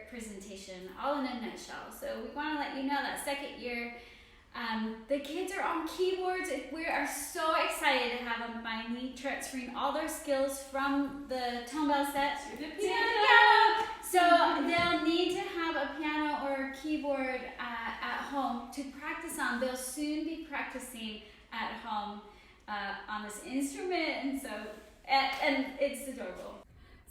presentation, all in a nutshell. So we want to let you know that second year, the kids are on keyboards. We are so excited to have them finally transferring all their skills from the tone bell set to the piano. So they'll need to have a piano or a keyboard at home to practice on. They'll soon be practicing at home on this instrument, and it's adorable.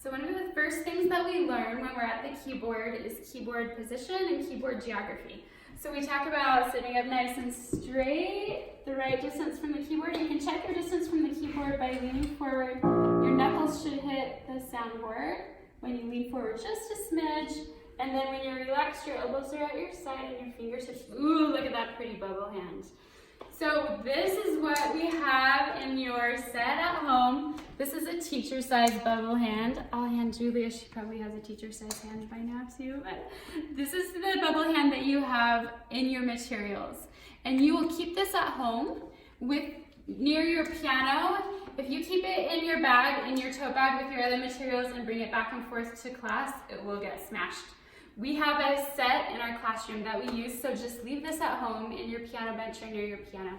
So one of the first things that we learn when we're at the keyboard is keyboard position and keyboard geography. So we talk about sitting up nice and straight, the right distance from the keyboard. You can check your distance from the keyboard by leaning forward. Your knuckles should hit the soundboard when you lean forward just a smidge. And then when you're relaxed, your elbows are at your side and your fingertips. Ooh, look at that pretty bubble hand. So this is what we have in your set at home. This is a teacher-sized bubble hand. I'll hand Julia, she probably has a teacher-sized hand by now too, but this is the bubble hand that you have in your materials. And you will keep this at home near your piano. If you keep it in your bag, in your tote bag with your other materials and bring it back and forth to class, it will get smashed. We have a set in our classroom that we use, so just leave this at home in your piano bench or near your piano.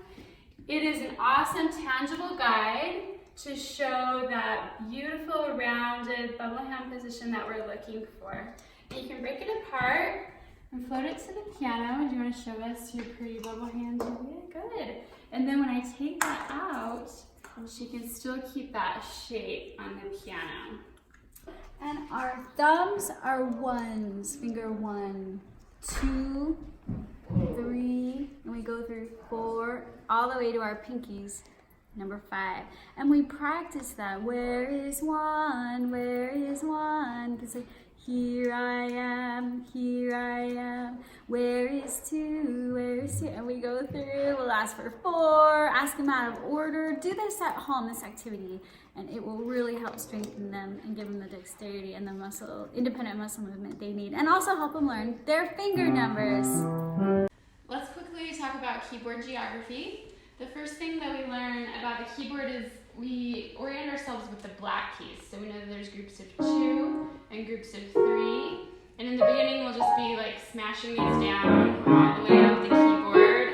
It is an awesome, tangible guide to show that beautiful, rounded bubble hand position that we're looking for. And you can break it apart and float it to the piano. Do you want to show us your pretty bubble hand, Julia? Good. And then when I take that out, she can still keep that shape on the piano. And our thumbs are ones, finger 1, 2, 3, and we go through 4, all the way to our pinkies, number 5. And we practice that. Where is 1? Where is 1? You can say, here I am, here I am. Where is 2? Where is 2? And we go through, we'll ask for 4, ask them out of order. Do this at home, this activity, and it will really help strengthen them and give them the dexterity and the independent muscle movement they need, and also help them learn their finger numbers. Let's quickly talk about keyboard geography. The first thing that we learn about the keyboard is we orient ourselves with the black keys. So we know that there's groups of 2 and groups of 3. And in the beginning, we'll just be like smashing these down all the way up the keyboard.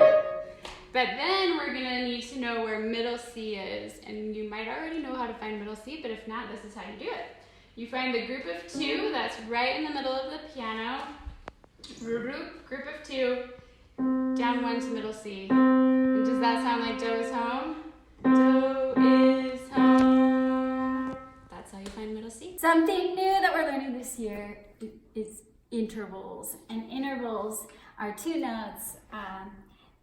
But then we're gonna need to know where middle C is. And you might already know how to find middle C, but if not, this is how you do it. You find the group of 2 that's right in the middle of the piano. Group of 2, down 1 to middle C. And does that sound like Do is home? Do is home. That's how you find middle C. Something new that we're learning this year is intervals. And intervals are 2 notes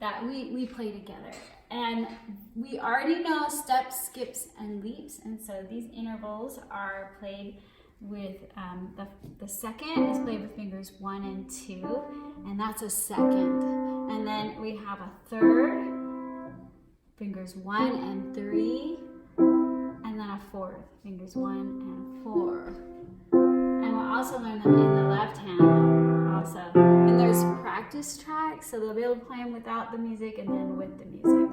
that we play together. And we already know steps, skips, and leaps. And so these intervals are played with, the second is played with fingers 1 and 2, and that's a second. And then we have a third, fingers 1 and 3, and then a fourth, fingers 1 and 4. And we'll also learn them in the left hand also. And there's practice tracks, so they'll be able to play them without the music and then with the music.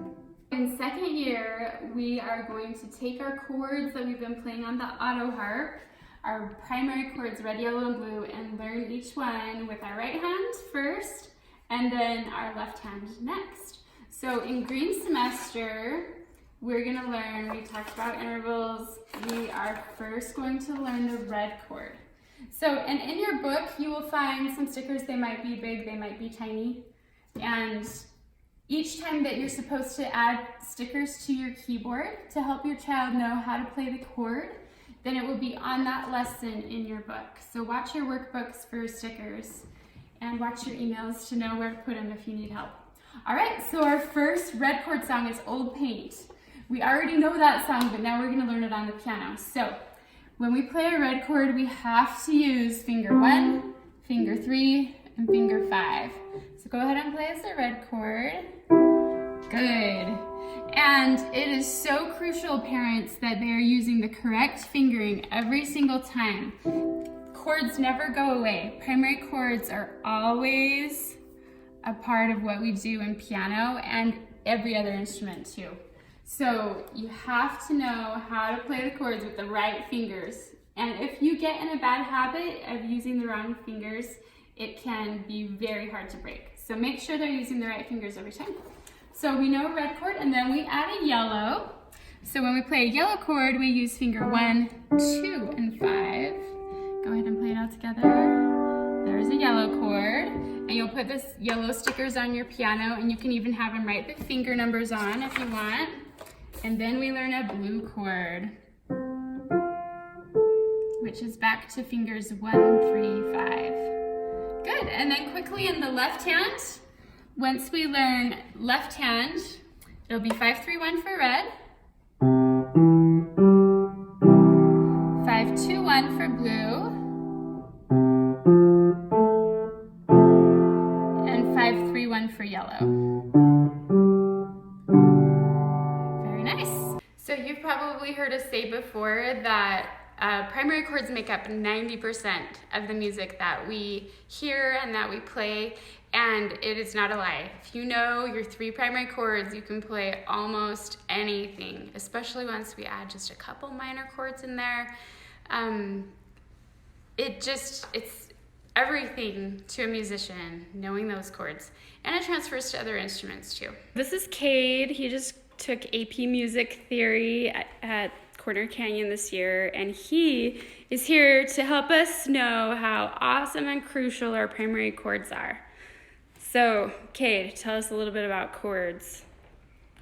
In second year, we are going to take our chords that we've been playing on the auto harp, our primary chords, red, yellow, and blue, and learn each one with our right hand first, and then our left hand next. So in green semester, we're gonna learn, we talked about intervals, we are first going to learn the red chord. So, and in your book, you will find some stickers. They might be big, they might be tiny, and each time that you're supposed to add stickers to your keyboard to help your child know how to play the chord, then it will be on that lesson in your book. So watch your workbooks for stickers and watch your emails to know where to put them if you need help. All right, so our first red chord song is Old Paint. We already know that song, but now we're gonna learn it on the piano. So when we play a red chord, we have to use finger 1, finger 3, and finger 5. So go ahead and play us a red chord. Good. And it is so crucial, parents, that they are using the correct fingering every single time. Chords never go away. Primary chords are always a part of what we do in piano and every other instrument too. So you have to know how to play the chords with the right fingers And if you get in a bad habit of using the wrong fingers, it can be very hard to break. So make sure they're using the right fingers every time. So we know a red chord, and then we add a yellow. So when we play a yellow chord, we use finger 1, 2, and 5. Go ahead and play it all together. There's a yellow chord. And you'll put this yellow stickers on your piano, and you can even have them write the finger numbers on if you want. And then we learn a blue chord, which is back to fingers 1, 3, 5. Good, and then quickly in the left hand, once we learn left hand, it'll be 5, 3, 1 for red, 5, 2, 1 for blue, and 5, 3, 1 for yellow. Very nice. So you've probably heard us say before that primary chords make up 90% of the music that we hear and that we play, and it is not a lie. If you know your 3 primary chords, you can play almost anything, especially once we add just a couple minor chords in there. It's everything to a musician, knowing those chords, and it transfers to other instruments too. This is Cade. He just took AP Music Theory at Corner Canyon this year, and he is here to help us know how awesome and crucial our primary chords are. So, Cade, tell us a little bit about chords.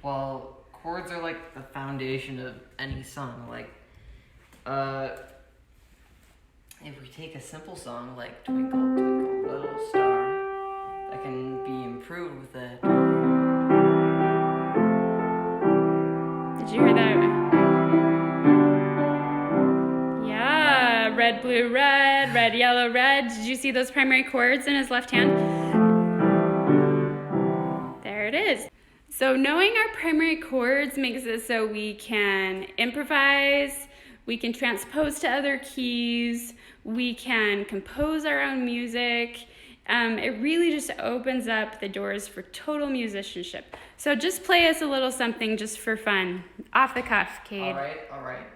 Well, chords are like the foundation of any song. Like, if we take a simple song like Twinkle, Twinkle, Little Star, that can be improved with a... Did you hear that? Yeah, red, blue, red, red, yellow, red. Did you see those primary chords in his left hand? There it is. So knowing our primary chords makes it so we can improvise, we can transpose to other keys, we can compose our own music. It really just opens up the doors for total musicianship. So just play us a little something just for fun. Off the cuff, Cade. All right.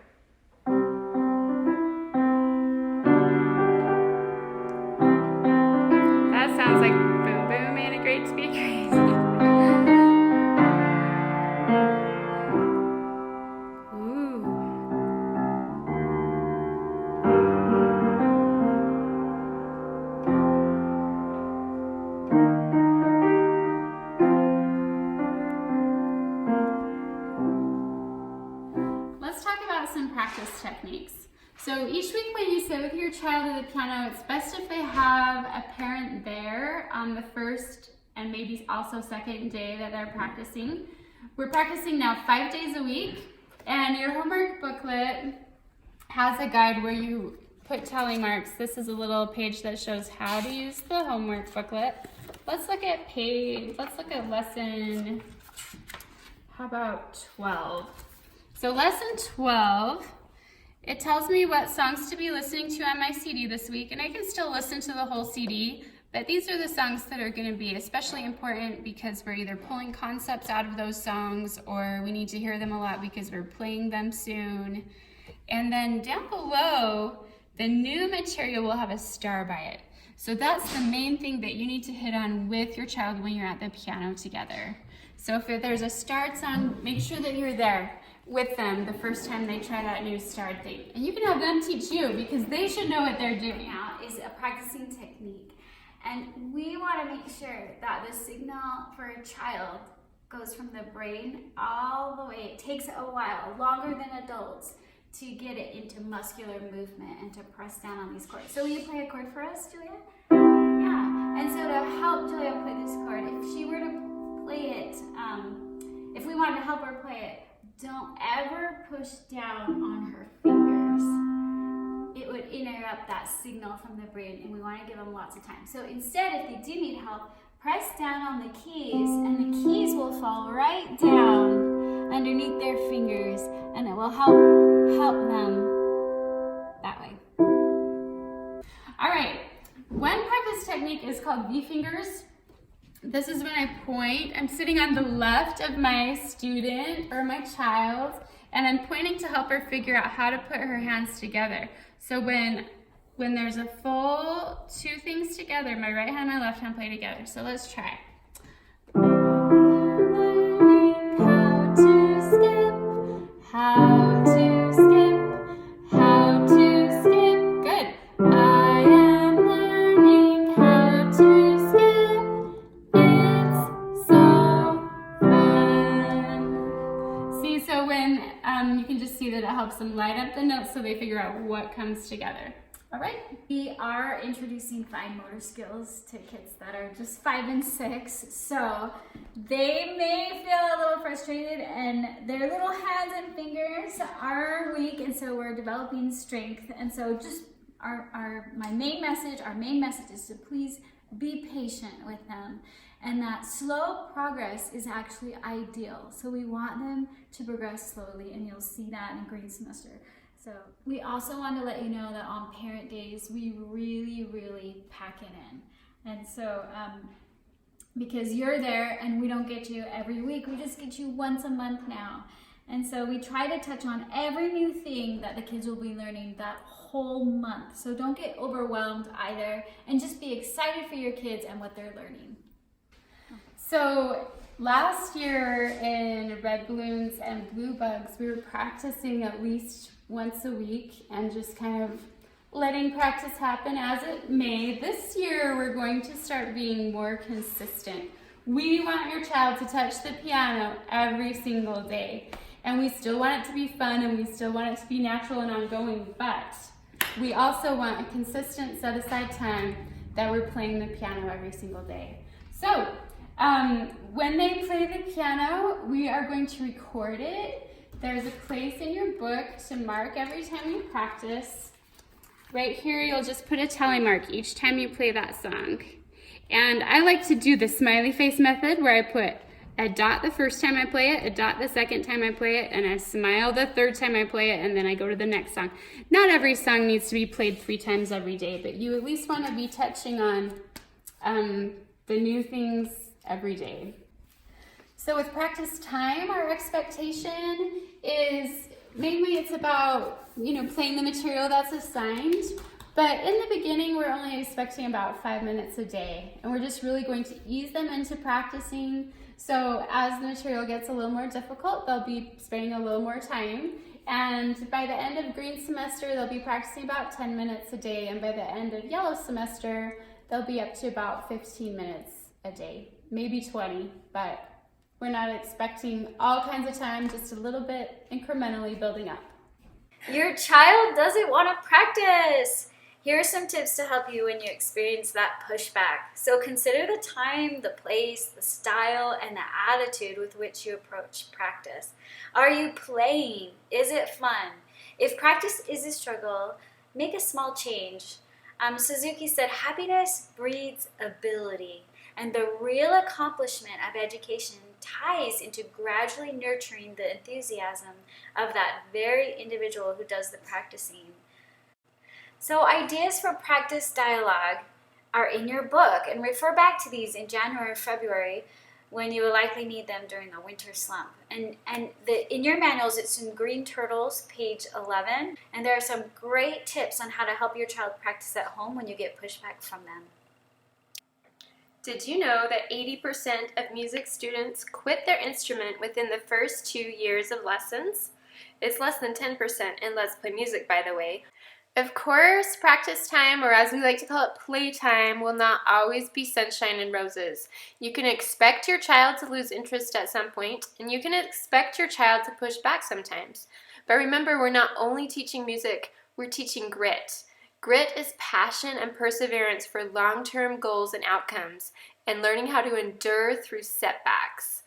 That sounds like boom boom and a great to be crazy. Ooh. Let's talk about some practice techniques. So each week when you sit with your child at the piano, it's best if they have a parent there on the first and maybe also second day that they're practicing. We're practicing now 5 days a week, and your homework booklet has a guide where you put tally marks. This is a little page that shows how to use the homework booklet. Let's look at lesson, how about 12? So lesson 12, it tells me what songs to be listening to on my CD this week, and I can still listen to the whole CD, but these are the songs that are going to be especially important because we're either pulling concepts out of those songs or we need to hear them a lot because we're playing them soon. And then down below, the new material will have a star by it. So that's the main thing that you need to hit on with your child when you're at the piano together. So if there's a start song, make sure that you're there with them the first time they try that new start thing. And you can have them teach you because they should know what they're doing. Now is a practicing technique, and we want to make sure that the signal for a child goes from the brain all the way. It takes a while, longer than adults, to get it into muscular movement and to press down on these chords. So will you play a chord for us, Julia? Yeah. And so to help Julia play this chord, if she were to play it, if we wanted to help her play it, don't ever push down on her fingers. It would interrupt that signal from the brain, and we want to give them lots of time. So instead, if they do need help, press down on the keys, and the keys will fall right down underneath their fingers, and it will help them that way. All right, one practice technique is called V-fingers. This is when I point. I'm sitting on the left of my student or my child, and I'm pointing to help her figure out how to put her hands together. So when there's a full two things together, my right hand and my left hand play together. So let's try. How to skip, how to skip, how to skip. Good. I am learning how to skip. It's so fun. See, so when you can just see that it helps them line up the notes so they figure out what comes together. All right. We are introducing fine motor skills to kids that are just 5 and 6, so they may feel a little frustrated and their little hands and fingers are weak, and so we're developing strength. And so just our main message is to please be patient with them, and that slow progress is actually ideal. So we want them to progress slowly, and you'll see that in green semester. So we also want to let you know that on parent days, we really pack it in. And so because you're there and we don't get you every week, we just get you once a month now. And so we try to touch on every new thing that the kids will be learning that whole month. So don't get overwhelmed either, and just be excited for your kids and what they're learning. So last year in Red Balloons and Blue Bugs, we were practicing at least once a week and just kind of letting practice happen as it may. This year we're going to start being more consistent. We want your child to touch the piano every single day, and we still want it to be fun, and we still want it to be natural and ongoing, but we also want a consistent set aside time that we're playing the piano every single day. So when they play the piano, we are going to record it. There's a place in your book to mark every time you practice. Right here, you'll just put a tally mark each time you play that song. And I like to do the smiley face method, where I put a dot the first time I play it, a dot the second time I play it, and a smile the third time I play it, and then I go to the next song. Not every song needs to be played 3 times every day, but you at least want to be touching on the new things every day. So with practice time, our expectation is mainly it's about, playing the material that's assigned. But in the beginning, we're only expecting about 5 minutes a day, and we're just really going to ease them into practicing. So as the material gets a little more difficult, they'll be spending a little more time. And by the end of green semester, they'll be practicing about 10 minutes a day. And by the end of yellow semester, they'll be up to about 15 minutes a day, maybe 20, but we're not expecting all kinds of time, just a little bit incrementally building up. Your child doesn't want to practice. Here are some tips to help you when you experience that pushback. So consider the time, the place, the style, and the attitude with which you approach practice. Are you playing? Is it fun? If practice is a struggle, make a small change. Suzuki said, happiness breeds ability, and the real accomplishment of education ties into gradually nurturing the enthusiasm of that very individual who does the practicing. So ideas for practice dialogue are in your book, and refer back to these in January or February when you will likely need them during the winter slump. And in your manuals, it's in Green Turtles, page 11, and there are some great tips on how to help your child practice at home when you get pushback from them. Did you know that 80% of music students quit their instrument within the first 2 years of lessons? It's less than 10% in Let's Play Music, by the way. Of course, practice time, or as we like to call it, playtime, will not always be sunshine and roses. You can expect your child to lose interest at some point, and you can expect your child to push back sometimes. But remember, we're not only teaching music, we're teaching grit. Grit is passion and perseverance for long-term goals and outcomes, and learning how to endure through setbacks.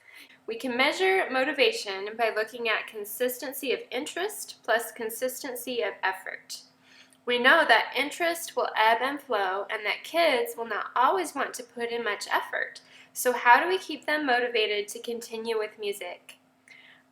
We can measure motivation by looking at consistency of interest plus consistency of effort. We know that interest will ebb and flow, and that kids will not always want to put in much effort. So how do we keep them motivated to continue with music?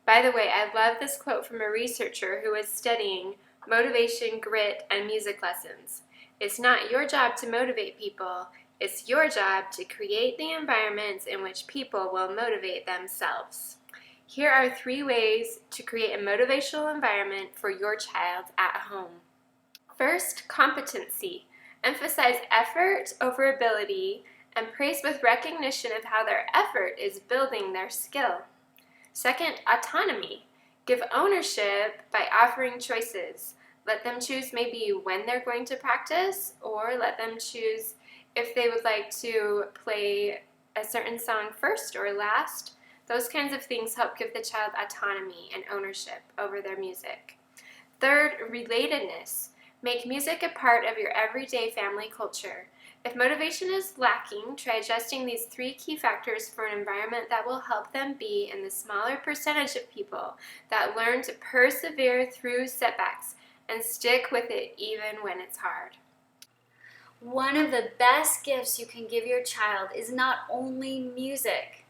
By the way, I love this quote from a researcher who was studying motivation, grit, and music lessons. It's not your job to motivate people. It's your job to create the environments in which people will motivate themselves. Here are 3 ways to create a motivational environment for your child at home. First, competency. Emphasize effort over ability and praise with recognition of how their effort is building their skill. Second, autonomy. Give ownership by offering choices. Let them choose maybe when they're going to practice, or let them choose if they would like to play a certain song first or last. Those kinds of things help give the child autonomy and ownership over their music. Third, relatedness. Make music a part of your everyday family culture. If motivation is lacking, try adjusting these 3 key factors for an environment that will help them be in the smaller percentage of people that learn to persevere through setbacks and stick with it even when it's hard. One of the best gifts you can give your child is not only music,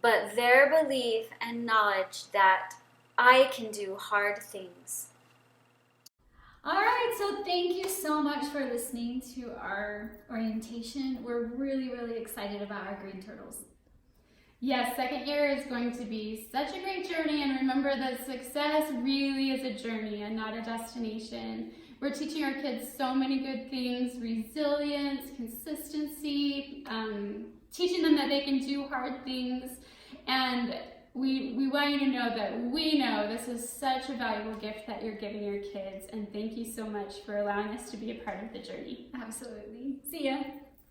but their belief and knowledge that I can do hard things. All right, so thank you so much for listening to our orientation. We're really, really excited about our Green Turtles. Yes, second year is going to be such a great journey, and remember that success really is a journey and not a destination. We're teaching our kids so many good things: resilience, consistency, teaching them that they can do hard things, and we want you to know that we know this is such a valuable gift that you're giving your kids, and thank you so much for allowing us to be a part of the journey. Absolutely. See ya.